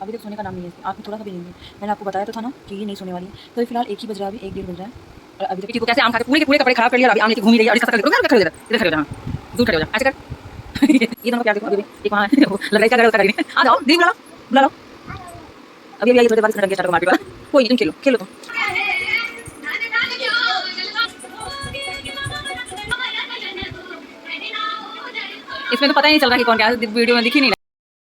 अभी तक सोने का नाम नहीं है इसके, आँख में थोड़ा सा भी नहीं है। मैंने आपको बताया तो था ना कि ये नहीं सोने वाली है। तो अभी फिलहाल 1 ही बज रहा है, अभी 1 डेढ़ बज रहा है और अभी तक को कैसे आम खा के पूरे के पूरे कपड़े खराब कर लिया। अभी आम लेके घूम ही रही है और इसका खड़े हो जा, खड़े हो जा, हाँ, दूर खड़े हो जा, ऐसे कर। ये दोनों प्यार देखो, अभी एक वहाँ है, वो लग रहा है क्या कर रहा है उसका करने। आ जाओ, दीदी बुला लो। अभी आइए थोड़ी देर बाद इसमें स्टार्ट मार वाला। कोई नहीं, तुम खेलो तुम। इसमें तो पता ही नहीं चल रहा कि कौन क्या है, वीडियो में दिख ही नहीं रहा।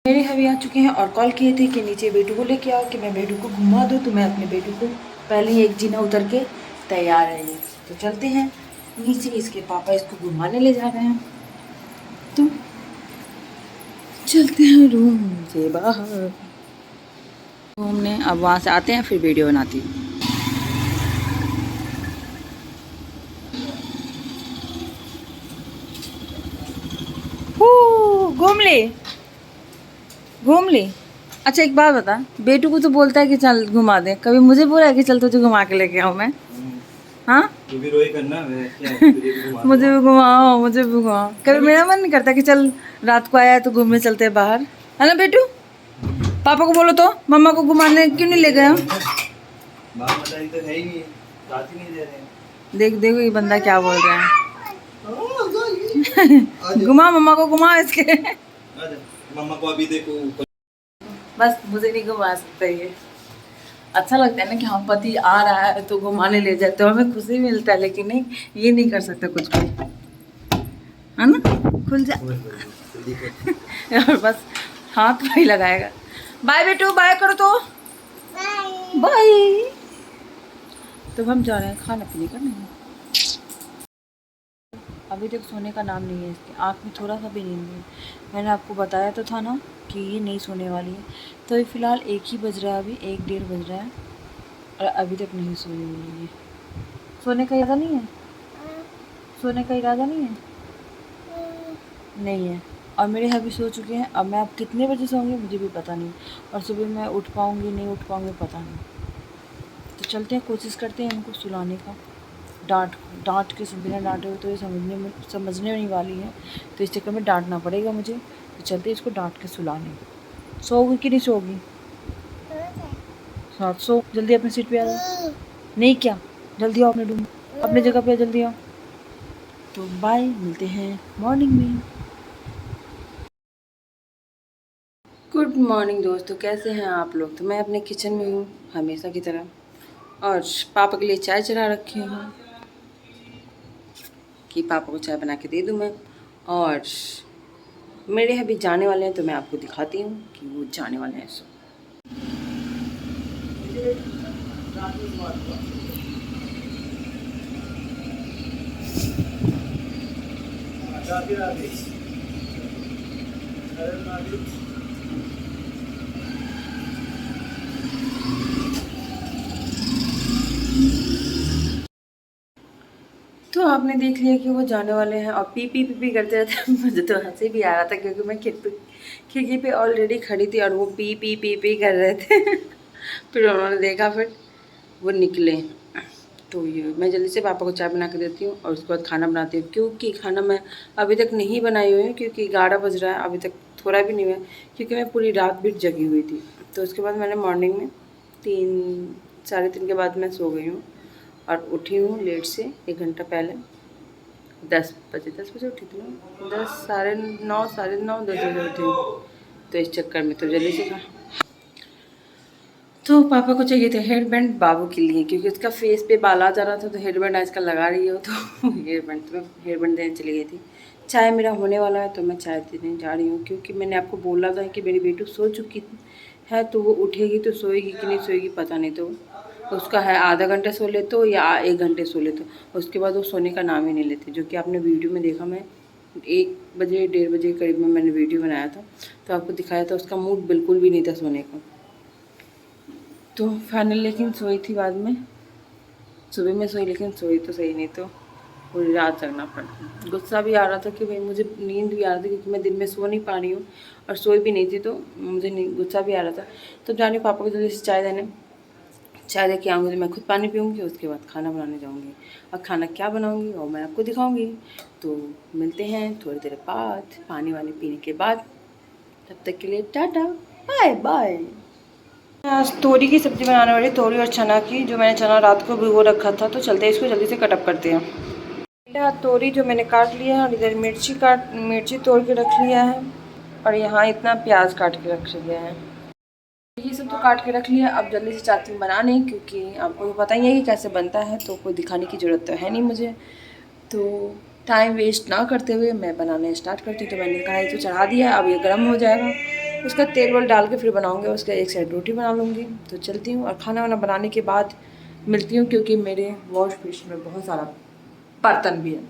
मेरे हवी आ चुके हैं और कॉल किए थे कि नीचे बेटू को लेके आओ, कि मैं बेटू को घुमा दूँ। तो मैं अपने बेटू को पहले ही एक जीना उतर के तैयार है ये। तो चलते हैं नीचे, इसके पापा इसको घुमाने ले जा रहे हैं। तो चलते हैं रूम से बाहर घूमने। अब वहाँ से आते हैं फिर वीडियो बनाती हूँ। घूम ले घूम ले। अच्छा एक बात बता, बेटू को तो बोलता है कि चल घुमा दे, कभी मुझे बोला है कि चल तुझे घुमा के लेके आऊँ मैं? हाँ, तू भी रोई करना, मैं क्या तुझे भी घुमा मुझे दूंगा। भी घुमाओ, मुझे भी घुमाओ। कभी मेरा मन नहीं करता कि चल रात को आया है तो घूमने चलते हैं बाहर, है ना बेटू? पापा को बोलो तो मम्मा को घुमाने क्यों नहीं ले गए? बाप बताई तो है ही नहीं, साथ ही नहीं दे रहे हैं। देख देखो ये बंदा क्या बोल रहा है। आजा, घुमा मम्मा को, घुमा इसके। आजा, मम्मा को अभी देखो ऊपर। बस मुझे नहीं घुमा सकता ये। अच्छा लगता है ना कि हाँ पति आ रहा है तो घुमाने ले जाए तो हमें खुशी मिलता है, लेकिन नहीं, ये नहीं कर सकता कुछ भी, है ना? खुल जा। और बस हाथ वही लगाएगा। बाय बेटू, बाय करो तो। बाय। तो हम जा रहे हैं खाना पीने का। नहीं, अभी तक सोने का नाम नहीं है इसके, आँख में थोड़ा सा भी नींद है। मैंने आपको बताया तो था ना कि ये नहीं सोने वाली है। तो अभी फ़िलहाल 1 ही बज रहा है, अभी 1 डेढ़ बज रहा है और अभी तक नहीं सोई हुई है। सोने का इरादा नहीं है? सोने का इरादा नहीं है? नहीं है। और मेरे हबी सो चुके हैं। अब मैं अब कितने बजे सोऊंगी मुझे भी पता नहीं, और सुबह मैं उठ पाऊंगी नहीं उठ पाऊंगी पता नहीं। तो चलते हैं, कोशिश करते हैं इनको सुलाने का। डांट डांट के बिना डांटे हुए तो ये समझने नहीं वाली है, तो इस चक्कर में डांटना पड़ेगा मुझे। तो चलते हैं इसको डांट के सुलाने। सोओगी कि नहीं सोओगी? हाँ सो, जल्दी अपनी सीट पे आ जाओ। नहीं क्या, जल्दी आओ अपने रूम, अपने जगह पे जल्दी आओ। तो बाय, मिलते हैं मॉर्निंग में। गुड मॉर्निंग दोस्तों, कैसे हैं आप लोग? तो मैं अपने किचन में हूँ हमेशा की तरह, और पापा के लिए चाय चढ़ा रखी हूँ कि पापा को चाय बना के दे दूँ मैं। और मेरे अभी जाने वाले हैं तो मैं आपको दिखाती हूँ कि वो जाने वाले हैं। सो तो आपने देख लिया कि वो जाने वाले हैं और पी पी पी पी करते रहते हैं। मुझे तो हंसी भी आ रहा था क्योंकि मैं खिड़की पे ऑलरेडी खड़ी थी और वो पी पी पी पी कर रहे थे। फिर उन्होंने देखा, फिर वो निकले। तो ये मैं जल्दी से पापा को चाय बना के देती हूँ और उसके बाद खाना बनाती हूँ, क्योंकि खाना मैं अभी तक नहीं बनाई हुई हूँ क्योंकि 11 बज रहा है, अभी तक थोड़ा भी नहीं हुआ, क्योंकि मैं पूरी रात भी जगी हुई थी। तो उसके बाद मैंने मॉर्निंग में 3 साढ़े 3 के बाद मैं सो गई हूँ और उठी हूँ लेट से 1 घंटा पहले। 10 बजे उठी थी ना, 10 साढ़े 9 10 बजे उठी हूँ। तो इस चक्कर में तो जल्दी से तो पापा को चाहिए थे हेयर बैंड बाबू के लिए, क्योंकि उसका फेस पे बाल आ जा रहा था। तो हेयर बैंड आजकल लगा रही हो तो हेयर बैंड देने चली गई थी। चाय मेरा होने वाला है तो मैं चाय देने जा रही हूँ, क्योंकि मैंने आपको बोला था कि मेरी बेटी सो चुकी है, तो वो उठेगी तो सोएगी कि नहीं सोएगी पता नहीं। तो उसका है आधा घंटा सो ले तो या 1 घंटे सो ले तो, उसके बाद वो सोने का नाम ही नहीं लेते, जो कि आपने वीडियो में देखा। मैं 1 बजे 1:30 बजे करीब में मैंने वीडियो बनाया था तो आपको दिखाया था, उसका मूड बिल्कुल भी नहीं था सोने का। तो फाइनल लेकिन सोई थी बाद में, सुबह में सोई, लेकिन सोई तो सही नहीं, तो पूरी रात जगना पड़ा। गुस्सा भी आ रहा था कि भाई मुझे नींद भी आ रही थी क्योंकि मैं दिन में सो नहीं पा रही हूँ और सोई भी नहीं थी, तो मुझे गुस्सा भी आ रहा था। तो जाने पापा को जल्दी से चाय देने, चाय दे के आऊँगी तो मैं खुद पानी पीऊँगी, उसके बाद खाना बनाने जाऊँगी। और खाना क्या बनाऊँगी और मैं आपको दिखाऊँगी। तो मिलते हैं थोड़ी देर बाद पानी वानी पीने के बाद। तब तक के लिए टाटा बाय बाय। आज तोरी की सब्ज़ी बनाने वाली, तोरी और चना की। जो मैंने चना रात को भिगो रखा था, तो चलते हैं इसको जल्दी से कटअप करते हैं। तोरी जो मैंने काट लिया है, और इधर मिर्ची तोड़ के रख लिया है, और यहाँ इतना प्याज काट के रख लिया है। ये सब तो काट के रख लिया। अब जल्दी से चाहती हूँ बनाने, क्योंकि आपको तो पता ही है कि कैसे बनता है, तो कोई दिखाने की ज़रूरत तो है नहीं मुझे। तो टाइम वेस्ट ना करते हुए मैं बनाने स्टार्ट करती हूँ। तो मैंने कढ़ाई तो चढ़ा दिया, अब ये गर्म हो जाएगा, उसका तेल वल डाल के फिर बनाऊँगी, उसका एक साइड रोटी बना लूँगी। तो चलती हूँ, और खाना वाना बनाने के बाद मिलती हूँ, क्योंकि मेरे वॉश बेसिन में बहुत सारा बर्तन भी है,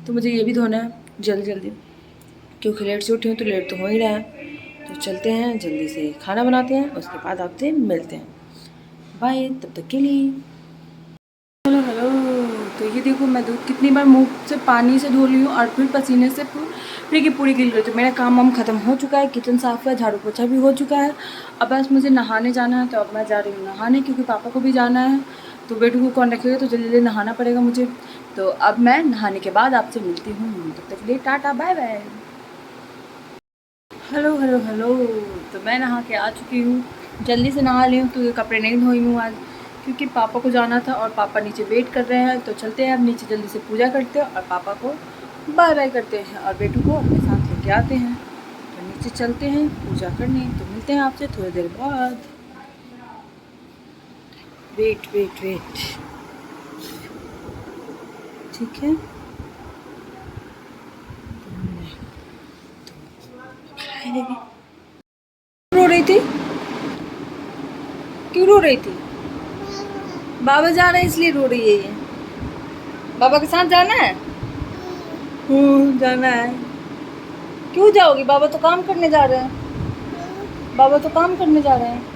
तो मुझे ये भी धोना है जल्दी जल्दी, क्योंकि लेट से उठी हूँ तो लेट तो हो ही रहा है। तो चलते हैं, जल्दी से खाना बनाते हैं, उसके बाद आपसे मिलते हैं। बाय, तब तक के लिए। Hello hello. तो ये देखो, मैं दूध कितनी बार मुंह से पानी से धो ली हूँ, और फिर पसीने से पूरी की पूरी गिल गई। तो मेरा काम वाम खत्म हो चुका है, किचन साफ है, झाड़ू पोछा भी हो चुका है। अब बस मुझे नहाने जाना है, तो अब मैं जा रही हूँ नहाने, क्योंकि पापा को भी जाना है। तो बेटू को कौन रखेगा, तो जल्दी जल्दी नहाना पड़ेगा मुझे। तो अब मैं नहाने के बाद आपसे मिलती हूँ, तब तक के लिए tata bye bye. Hello hello hello. तो मैं नहा के आ चुकी हूँ, जल्दी से नहा ली हूँ, क्योंकि कपड़े नहीं धोई हूँ आज, क्योंकि पापा को जाना था, और पापा नीचे वेट कर रहे हैं। तो चलते हैं अब नीचे, जल्दी से पूजा करते हैं, और पापा को बाय बाय करते हैं, और बेटू को अपने साथ लेके आते हैं। तो नीचे चलते हैं पूजा करने। तो मिलते हैं आपसे थोड़ी देर बाद। वेट वेट वेट, ठीक है। रो रही थी, क्यों रो रही थी? बाबा जा रहे हैं इसलिए रो रही है ये। बाबा के साथ जाना है? जाना है। क्यों जाओगी? बाबा तो काम करने जा रहे हैं। बाबा तो काम करने जा रहे हैं।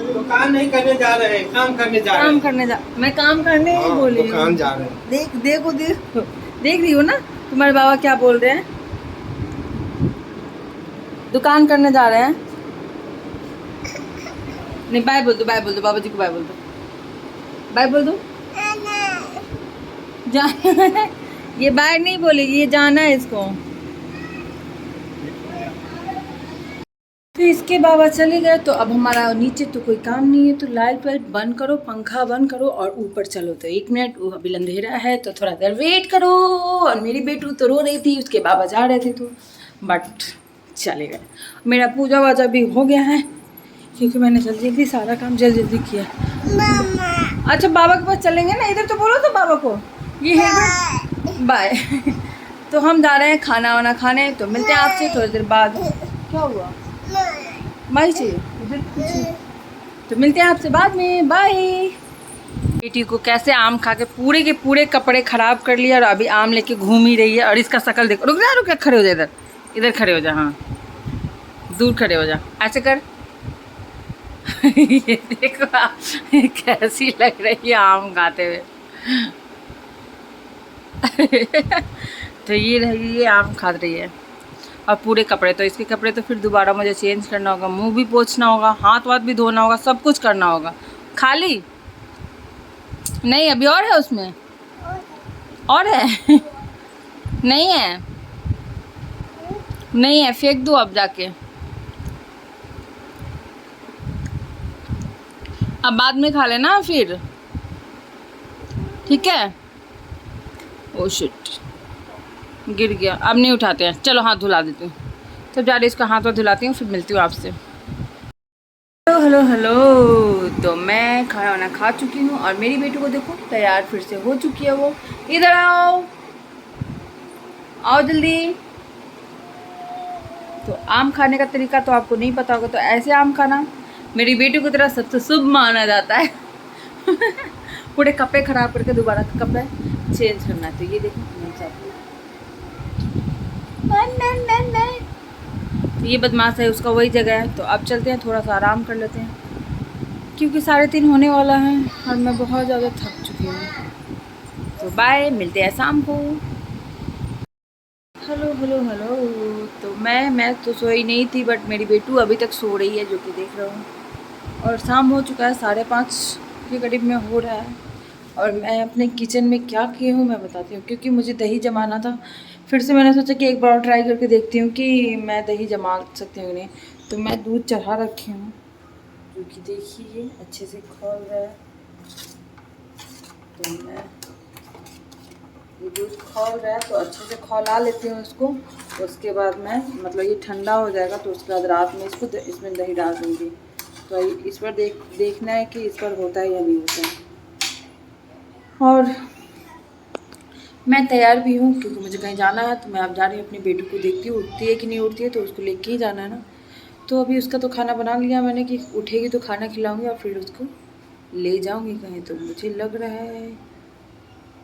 तो काम नहीं करने जा रहे हैं, काम करने जा रहे हैं। काम करने जा, मैं काम करने ही बोली हूँ। काम जा रहे हैं। देखो देख रही हो ना तुम्हारे बाबा क्या बोल रहे हैं? दुकान करने जा रहे हैं। नहीं, बाय बोल दो, बाय बोल दो, बाबा जी को बाय बोल दो, बाय बोल दो। जाना है, ये बाय नहीं बोलेगी, ये जाना है इसको। फिर इसके बाबा चले गए, तो अब हमारा नीचे तो कोई काम नहीं है। तो लाइट वाइट बंद करो, पंखा बंद करो, और ऊपर चलो। तो 1 मिनट, वो अभी अंधेरा है, तो थोड़ा देर वेट करो। और मेरी बेटू तो रो रही थी, उसके बाबा जा रहे थे, तो बट चले गए। मेरा पूजा वाजा भी हो गया है, क्योंकि मैंने जल्दी जल्दी सारा काम जल्दी किया। अच्छा, बाबा के पास चलेंगे ना, इधर तो बोलो तो बाबा को। ये है बाय। तो हम जा रहे हैं खाना वाना खाने, तो मिलते हैं आपसे थोड़ी देर बाद। क्या हुआ? माई चाहिए, तो मिलते हैं आपसे बाद में, बाय। बेटी को कैसे आम खा के पूरे कपड़े खराब कर लिया, और अभी आम लेके घूम ही रही है। और इसका शक्ल देखो, रुक जा, खड़े हो जा, इधर खड़े हो जा, हाँ दूर खड़े हो जा, ऐसे कर। ये देखो कैसी लग रही है आम खाते हुए। तो ये रही है, आम खा रही है, और पूरे कपड़े। तो इसके कपड़े तो फिर दोबारा मुझे चेंज करना होगा, मुंह भी पोंछना होगा, हाथ वाथ भी धोना होगा, सब कुछ करना होगा। खाली नहीं, अभी और है उसमें, और है। नहीं है, नहीं है, फेंक दो अब जाके। अब बाद में खा लेना फिर, ठीक है। ओ शिट, गिर गया, अब नहीं उठाते हैं, चलो हाथ धुला देती हूँ। तो जा रही इसका हाथ वाथ धुलाती हूँ, फिर मिलती हूँ आपसे। Hello hello hello. तो मैं खाना वाना खा चुकी हूँ, और मेरी बेटी को देखो तैयार फिर से हो चुकी है वो। इधर आओ, आओ जल्दी। तो आम खाने का तरीका तो आपको नहीं पता होगा, तो ऐसे आम खाना मेरी बेटी की तरह सबसे शुभ माना जाता है। पूरे कपड़े खराब करके दोबारा कपड़े चेंज करना। तो ये देखो, तो ये बदमाश है, उसका वही जगह है। तो अब चलते हैं, थोड़ा सा आराम कर लेते हैं, क्योंकि 3:30 होने वाला है, और मैं बहुत ज़्यादा थक चुकी हूँ। तो बाय, मिलते हैं शाम को। Hello hello hello. तो मैं तो सोई नहीं थी, बट मेरी बेटू अभी तक सो रही है, जो कि देख रहा हूँ। और शाम हो चुका है, 5:30 के करीब में हो रहा है। और मैं अपने किचन में क्या की हूँ मैं बताती हूँ, क्योंकि मुझे दही जमाना था, फिर से मैंने सोचा कि एक बार ट्राई करके देखती हूँ कि मैं दही जमा सकती हूँ नहीं। तो मैं दूध चढ़ा रखी हूँ, क्योंकि देखिए अच्छे से खौल रहा है। तो मैं ये दूध खौल रहा है तो अच्छे से खौला लेती हूँ इसको। उसके बाद मैं मतलब ये ठंडा हो जाएगा तो उसके बाद रात में इसको इसमें दही डाल दूँगी। तो इस पर देखना है कि इस पर होता है या नहीं होता है। और मैं तैयार भी हूँ क्योंकि मुझे कहीं जाना है। तो मैं अब जा रही हूँ अपनी बेटी को, देखती हूँ उठती है कि नहीं उठती है, तो उसको लेके ही जाना है ना। तो अभी उसका तो खाना बना लिया मैंने कि उठेगी तो खाना खिलाऊंगी और फिर उसको ले जाऊंगी कहीं। तो मुझे लग रहा है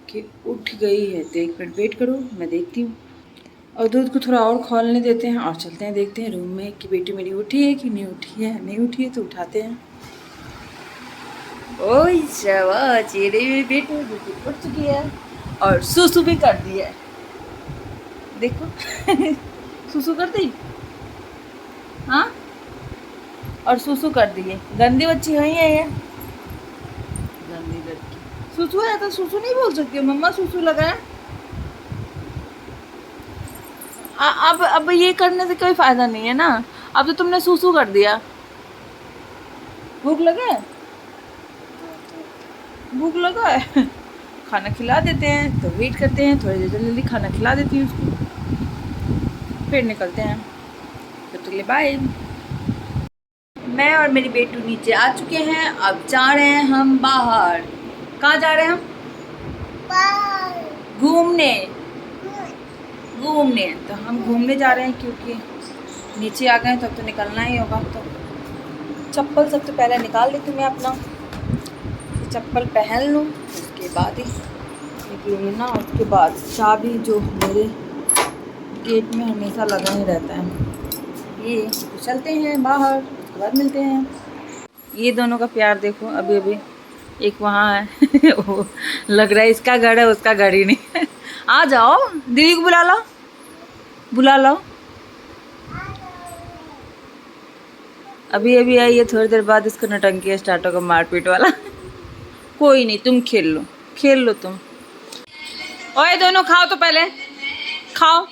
कि उठ गई है, तो 1 मिनट वेट करो, मैं देखती हूँ। और दूध को थोड़ा और खौलने देते हैं और चलते हैं, देखते हैं रूम में कि बेटी मेरी उठी है कि नहीं उठी है। नहीं उठी है तो उठाते हैं। ओए शाबाश, ये रही मेरी बेटी, उठ चुकी है और सुसु भी कर दी है। देखो सुसु कर दी, हाँ, और सुसु कर दी है। गंदी बच्ची है ये गंदी लड़की। सुसु है तो सुसु नहीं बोल सकती हो, मम्मा सुसु लगा है। अब ये करने से कोई फायदा नहीं है ना। अब तो तुमने सुसु कर दिया। भूख लगा है, भूख लगा है खाना खिला देते हैं। तो वेट करते हैं, थोड़ी देर जल्दी खाना खिला देती हूँ उसको, फिर निकलते हैं। तब तक ले बाय। मैं और मेरी बेटू नीचे आ चुके हैं। अब जा रहे हैं हम बाहर। कहाँ जा रहे हैं हम? घूमने। घूमने तो हम घूमने जा रहे हैं क्योंकि नीचे आ गए तो अब तो निकलना ही होगा। तो चप्पल सबसे पहले निकाल लेती हूँ मैं अपना, चप्पल पहन लूँ, उसके बाद ही निकलूँगी ना। उसके बाद चाबी जो मेरे गेट में हमेशा लगा ही रहता है। ये तो चलते हैं बाहर, उसके बाद मिलते हैं। ये दोनों का प्यार देखो। अभी अभी एक वहाँ है वो लग रहा है इसका घर है, उसका घर ही नहीं है। आ जाओ, दीदी को बुला लो, बुला लो। अभी अभी आई है, थोड़ी देर बाद इसको नटंकी स्टार्ट होगा, मारपीट वाला। कोई नहीं, तुम खेल लो, खेल लो तुम। ओए दोनों खाओ तो पहले खाओ।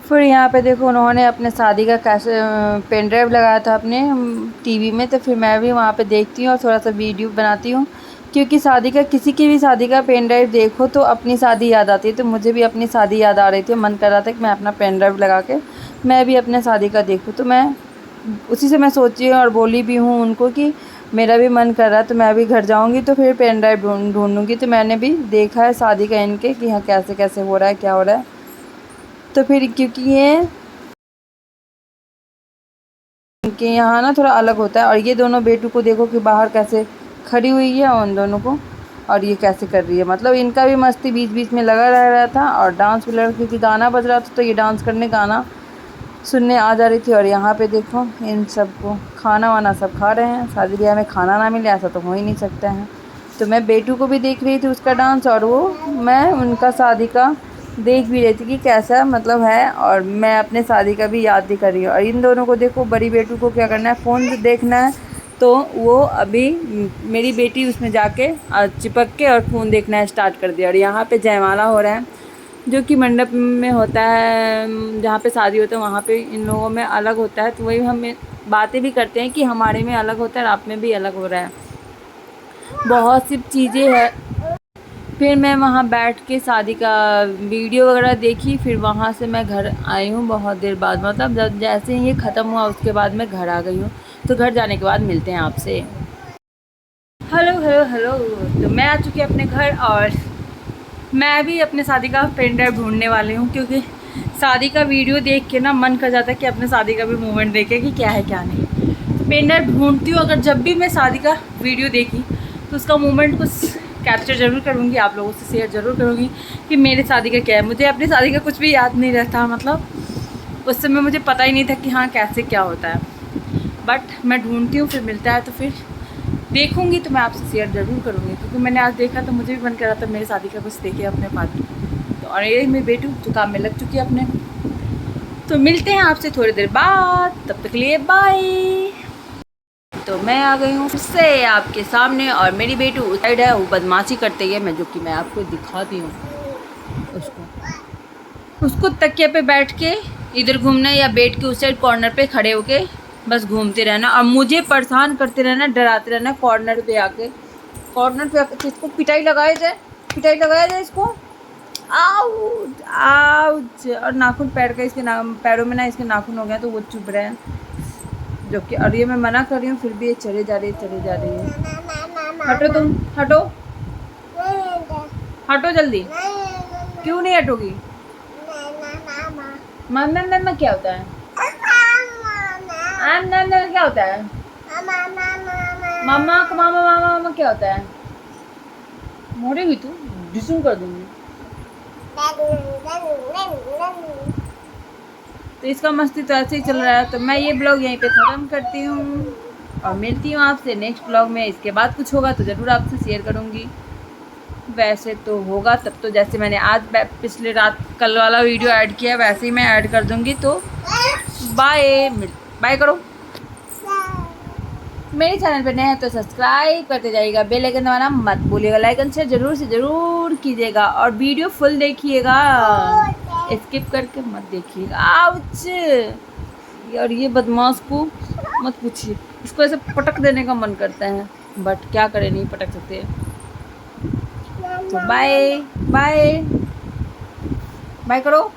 फिर यहाँ पे देखो उन्होंने अपने शादी का कैसे पेन ड्राइव लगाया था अपने टीवी में। तो फिर मैं भी वहाँ पे देखती हूँ और थोड़ा सा वीडियो बनाती हूँ, क्योंकि शादी का किसी की भी शादी का पेन ड्राइव देखो तो अपनी शादी याद आती है। तो मुझे भी अपनी शादी याद आ रही थी, मन कर रहा था कि मैं अपना पेन ड्राइव लगा के मैं भी अपने शादी का देखूँ। तो मैं उसी से मैं सोची और बोली भी हूँ उनको कि मेरा भी मन कर रहा है, तो मैं भी घर जाऊँगी तो फिर पेन ड्राइव ढूँढूँगी। तो मैंने भी देखा है शादी का इनके कि हाँ कैसे कैसे हो रहा है, क्या हो रहा है। तो फिर क्योंकि ये इनके यहाँ ना थोड़ा अलग होता है। और ये दोनों बेटू को देखो कि बाहर कैसे खड़ी हुई है उन दोनों को, और ये कैसे कर रही है। मतलब इनका भी मस्ती बीच बीच में लगा रह रहा था। और डांस भी लगा, क्योंकि गाना बज रहा था तो ये डांस करने गाना सुनने आ जा रही थी। और यहाँ पे देखो इन सबको खाना वाना सब खा रहे हैं। शादी ब्याह में खाना ना मिले ऐसा तो हो ही नहीं सकता है। तो मैं बेटू को भी देख रही थी उसका डांस, और वो मैं उनका शादी का देख भी रही थी कि कैसा मतलब है। और मैं अपने शादी का भी याद भी कर रही हूँ। और इन दोनों को देखो, बड़ी बेटू को क्या करना है, फ़ोन देखना है। तो वो अभी मेरी बेटी उसमें जाके चिपक के और फ़ोन देखना स्टार्ट कर दिया। और यहाँ पे जयमाला हो रहा है, जो कि मंडप में होता है, जहाँ पे शादी होता है वहाँ पे इन लोगों में अलग होता है। तो वही हम बातें भी करते हैं कि हमारे में अलग होता है और आप में भी अलग हो रहा है। बहुत सी चीज़ें हैं। फिर मैं वहाँ बैठ के शादी का वीडियो वगैरह देखी। फिर वहाँ से मैं घर आई हूँ बहुत देर बाद, मतलब जब जैसे ही ये ख़त्म हुआ उसके बाद मैं घर आ गई हूँ। तो घर जाने के बाद मिलते हैं आपसे। Hello hello hello. तो मैं आ चुकी हूँ अपने घर, और मैं भी अपने शादी का पेन ड्राइव ढूंढने वाली हूँ, क्योंकि शादी का वीडियो देख के ना मन कर जाता है कि अपने शादी का भी मोमेंट देखे कि क्या है क्या नहीं। पेन ड्राइव ढूंढती हूँ, अगर जब भी मैं शादी का वीडियो देखी तो उसका मोमेंट कुछ कैप्चर ज़रूर करूँगी, आप लोगों से शेयर ज़रूर करूँगी कि मेरे शादी का क्या है। मुझे अपनी शादी का कुछ भी याद नहीं रहता, मतलब उस समय मुझे पता ही नहीं था कि हाँ कैसे क्या होता है। बट मैं ढूंढती हूँ, फिर मिलता है तो फिर देखूँगी, तो मैं आपसे शेयर ज़रूर करूँगी, क्योंकि मैंने आज देखा तो मुझे भी मन कर रहा था मेरी शादी का कुछ देखे अपने पार्टी। तो और ये मेरी बेटू जो काम में लग चुकी है अपने। तो मिलते हैं आपसे थोड़ी देर बाद, तब तक लिए बाय। तो मैं आ गई हूँ फिर से आपके सामने, और मेरी बेटी उस साइड है, वो बदमाशी करती है, जो कि मैं आपको दिखाती हूँ उसको तकिए पे बैठ के इधर घूमना, या बेड के उस साइड कॉर्नर पे खड़े होके बस घूमते रहना, और मुझे परेशान करते रहना, डराते रहना। कॉर्नर पे आके इसको पिटाई लगाया जाए इसको। Ouch ouch. और नाखून पैर का इसके पैरों में ना इसके नाखून हो गया, तो वो चुभ रहे हैं, जो कि, और ये मैं मना कर रही हूँ फिर भी ये चले जा रही है। हटो तुम, हटो जल्दी। क्यों नहीं हटोगी? मम्मा क्या होता है? क्या होता है? मामा क्या होता है? मोड़ेगी तू, डिसूम कर दूंगी। तो इसका मस्ती तो ऐसे ही चल रहा है। तो मैं ये ब्लॉग यहीं पे ख़त्म करती हूँ, और मिलती हूँ आपसे नेक्स्ट ब्लॉग में। इसके बाद कुछ होगा तो ज़रूर आपसे शेयर करूँगी। वैसे तो होगा तब तो, जैसे मैंने आज पिछले रात कल वाला वीडियो ऐड किया वैसे ही मैं ऐड कर दूँगी। तो बाय करो। मेरे चैनल पर नए हैं तो सब्सक्राइब करते जाइएगा, बेल आइकन दबाना मत भूलिएगा, लाइक एंड शेयर ज़रूर कीजिएगा, और वीडियो फुल देखिएगा, स्किप करके मत देखिएगा। आउच। और ये बदमाश को मत पूछिए, इसको ऐसे पटक देने का मन करता है, बट क्या करें, नहीं पटक सकते। तो बाय करो।